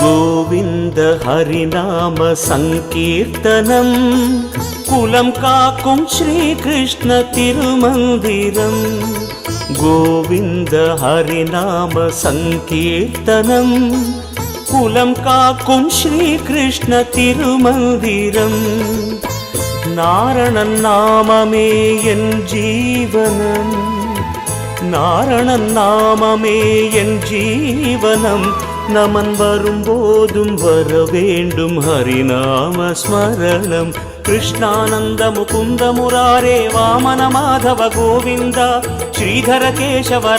கோவிந்த ஹரிநாம சங்கீர்த்தனம் குலம் காக்கும் ஸ்ரீ கிருஷ்ண திருமந்திரம். கோவிந்த ஹரிநாம சங்கீர்த்தனம் குலம் காக்கும் ஸ்ரீ கிருஷ்ண திருமந்திரம். நாரணன் நாமமே என் ஜீவனம், நாரணன் நாமமே என் ஜீவனம். நமன் வரும்போதும் வர வேண்டும் ஹரிநாம ஸ்மரணம். கிருஷ்ணானந்த முகுந்த முராரே வாமன மாதவ கோவிந்தா ஸ்ரீதர கேசவ